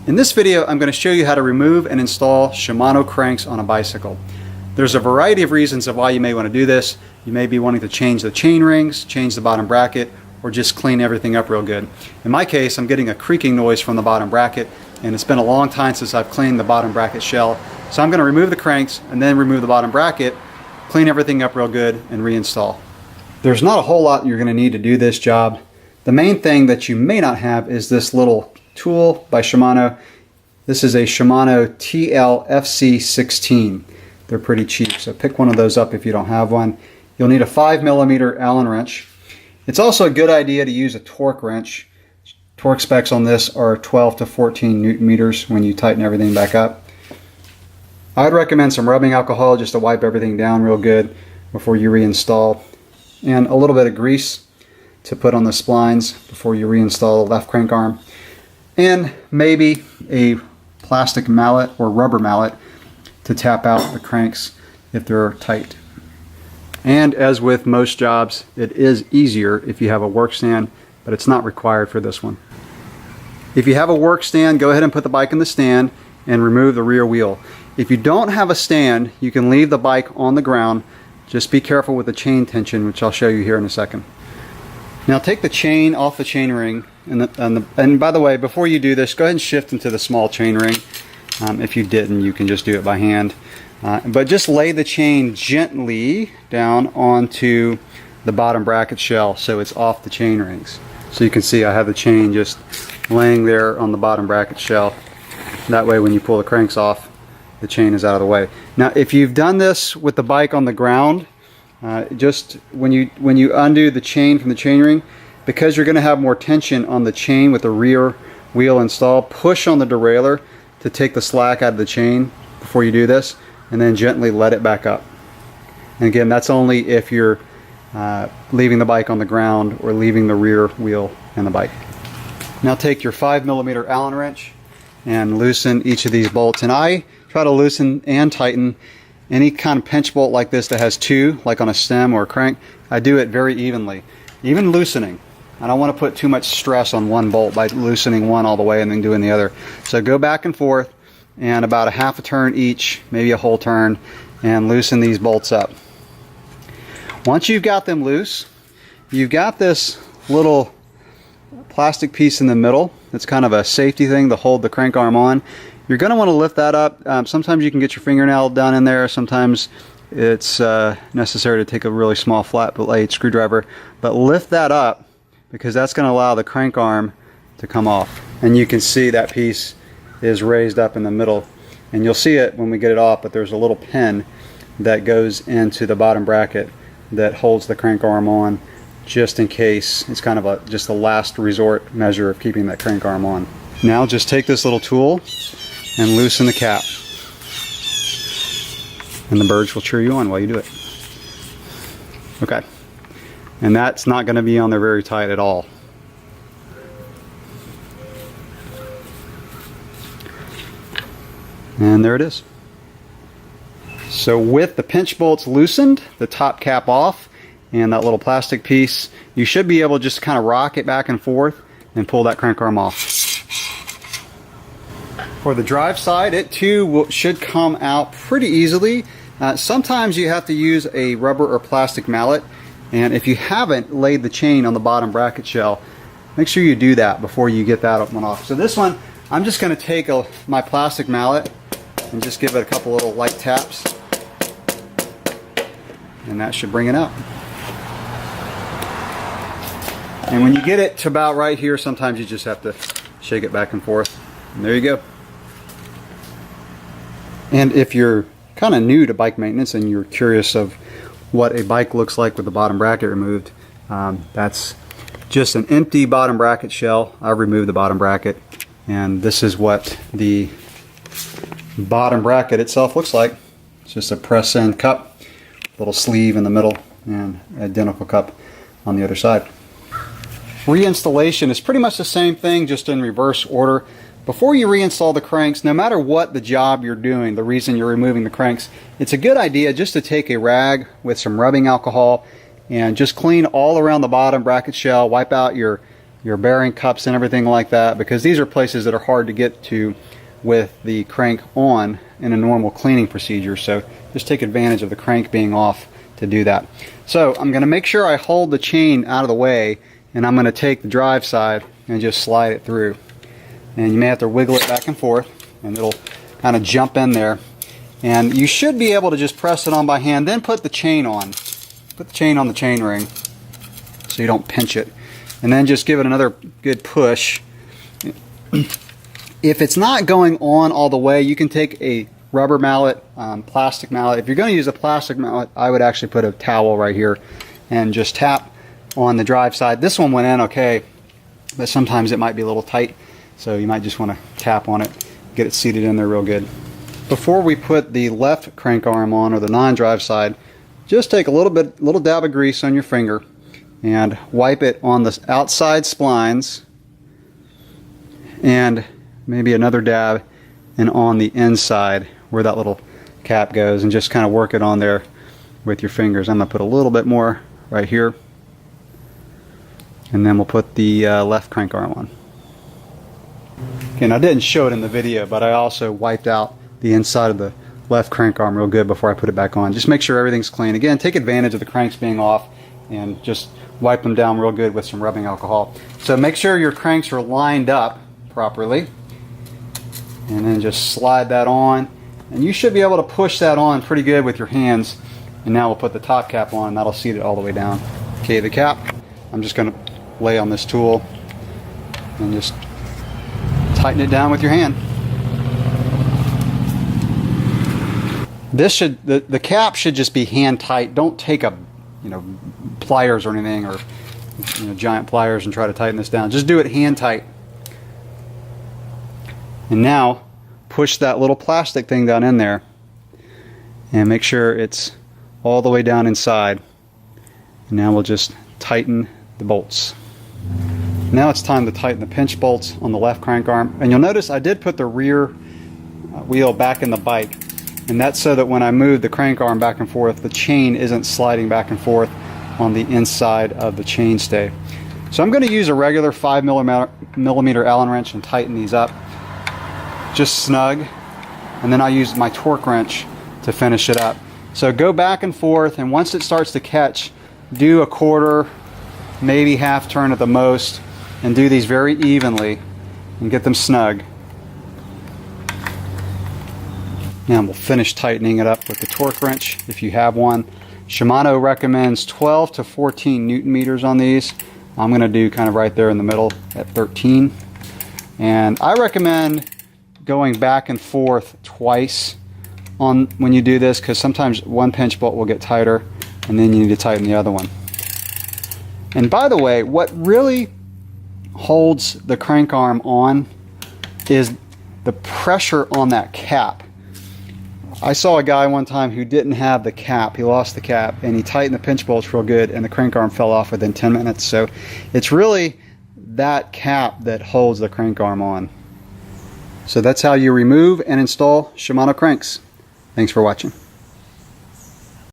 In this video, I'm going to show you how to remove and install Shimano cranks on a bicycle. There's a variety of reasons of why you may want to do this. You may be wanting to change the chain rings, change the bottom bracket, or just clean everything up real good. In my case, I'm getting a creaking noise from the bottom bracket, and it's been a long time since I've cleaned the bottom bracket shell. So I'm going to remove the cranks and then remove the bottom bracket, clean everything up real good, and reinstall. There's not a whole lot you're going to need to do this job. The main thing that you may not have is this little tool by Shimano. This is a Shimano TLFC16. They're pretty cheap, so pick one of those up if you don't have one. You'll need a 5mm Allen wrench. It's also a good idea to use a torque wrench. Torque specs on this are 12 to 14 Newton meters when you tighten everything back up. I would recommend some rubbing alcohol just to wipe everything down real good before you reinstall, and a little bit of grease to put on the splines before you reinstall the left crank arm, and maybe a plastic mallet or rubber mallet to tap out the cranks if they're tight. And as with most jobs, it is easier if you have a work stand, but it's not required for this one. If you have a work stand, go ahead and put the bike in the stand and remove the rear wheel. If you don't have a stand, you can leave the bike on the ground. Just be careful with the chain tension, which I'll show you here in a second. Now take the chain off the chain ring, and by the way, before you do this, go ahead and shift into the small chain ring. If you didn't, you can just do it by hand. But just lay the chain gently down onto the bottom bracket shell so it's off the chain rings. So you can see I have the chain just laying there on the bottom bracket shell. That way when you pull the cranks off, the chain is out of the way. Now if you've done this with the bike on the ground, just when you undo the chain from the chain ring, because you're going to have more tension on the chain with the rear wheel installed, push on the derailleur to take the slack out of the chain before you do this, and then gently let it back up. And again, that's only if you're leaving the bike on the ground or leaving the rear wheel in the bike. Now take your 5mm Allen wrench and loosen each of these bolts. And I try to loosen and tighten any kind of pinch bolt like this that has two, like on a stem or a crank. I do it very evenly. Even loosening, I don't want to put too much stress on one bolt by loosening one all the way and then doing the other. So go back and forth and about a half a turn each, maybe a whole turn, and loosen these bolts up. Once you've got them loose, you've got this little plastic piece in the middle. It's kind of a safety thing to hold the crank arm on. You're going to want to lift that up. Sometimes you can get your fingernail down in there. Sometimes it's necessary to take a really small flat blade screwdriver. But lift that up because that's going to allow the crank arm to come off. And you can see that piece is raised up in the middle. And you'll see it when we get it off, but there's a little pin that goes into the bottom bracket that holds the crank arm on just in case. It's kind of just a last resort measure of keeping that crank arm on. Now just take this little tool and loosen the cap, and the birds will cheer you on while you do it. Okay, and that's not going to be on there very tight at all. And there it is. So with the pinch bolts loosened, the top cap off, and that little plastic piece, you should be able to just kind of rock it back and forth and pull that crank arm off. For the drive side, it too should come out pretty easily. Sometimes you have to use a rubber or plastic mallet, and if you haven't laid the chain on the bottom bracket shell, make sure you do that before you get that one off. So this one, I'm just going to take my plastic mallet and just give it a couple little light taps, and that should bring it out. And when you get it to about right here, sometimes you just have to shake it back and forth, and there you go. And if you're kind of new to bike maintenance and you're curious of what a bike looks like with the bottom bracket removed, that's just an empty bottom bracket shell. I've removed the bottom bracket, and this is what the bottom bracket itself looks like. It's just a press-in cup, little sleeve in the middle, and identical cup on the other side. Reinstallation is pretty much the same thing, just in reverse order. Before you reinstall the cranks, no matter what the job you're doing, the reason you're removing the cranks, it's a good idea just to take a rag with some rubbing alcohol and just clean all around the bottom bracket shell, wipe out your your bearing cups and everything like that, because these are places that are hard to get to with the crank on in a normal cleaning procedure. So just take advantage of the crank being off to do that. So I'm going to make sure I hold the chain out of the way, and I'm going to take the drive side and just slide it through. And you may have to wiggle it back and forth, and it'll kind of jump in there. And you should be able to just press it on by hand, then put the chain on. Put the chain on the chain ring so you don't pinch it. And then just give it another good push. If it's not going on all the way, you can take a rubber mallet, plastic mallet. If you're going to use a plastic mallet, I would actually put a towel right here and just tap on the drive side. This one went in okay, but sometimes it might be a little tight, so you might just want to tap on it, get it seated in there real good. Before we put the left crank arm on, or the non-drive side, just take a little dab of grease on your finger and wipe it on the outside splines, and maybe another dab and on the inside where that little cap goes, and just kind of work it on there with your fingers. I'm going to put a little bit more right here, and then we'll put the left crank arm on. Okay, now I didn't show it in the video, but I also wiped out the inside of the left crank arm real good before I put it back on. Just make sure everything's clean. Again, take advantage of the cranks being off and just wipe them down real good with some rubbing alcohol. So make sure your cranks are lined up properly, and then just slide that on, and you should be able to push that on pretty good with your hands. And now we'll put the top cap on, and that'll seat it all the way down. Okay, the cap, I'm just going to lay on this tool and just tighten it down with your hand. This should, the cap should just be hand tight. Don't take a, pliers or anything, or giant pliers, and try to tighten this down. Just do it hand tight. And now push that little plastic thing down in there, and make sure it's all the way down inside. And now we'll just tighten the bolts. Now it's time to tighten the pinch bolts on the left crank arm. And you'll notice I did put the rear wheel back in the bike, and that's so that when I move the crank arm back and forth, the chain isn't sliding back and forth on the inside of the chainstay. So I'm going to use a regular 5mm Allen wrench and tighten these up just snug, and then I use my torque wrench to finish it up. So go back and forth, and once it starts to catch, do a quarter, maybe half turn at the most, and do these very evenly and get them snug. Now we'll finish tightening it up with the torque wrench if you have one. Shimano recommends 12 to 14 Newton meters on these. I'm going to do kind of right there in the middle at 13. And I recommend going back and forth twice on when you do this, because sometimes one pinch bolt will get tighter and then you need to tighten the other one. And by the way, what really holds the crank arm on is the pressure on that cap. I saw a guy one time who didn't have the cap. He lost the cap, and he tightened the pinch bolts real good, and the crank arm fell off within 10 minutes. So it's really that cap that holds the crank arm on. So that's how you remove and install Shimano cranks. Thanks for watching.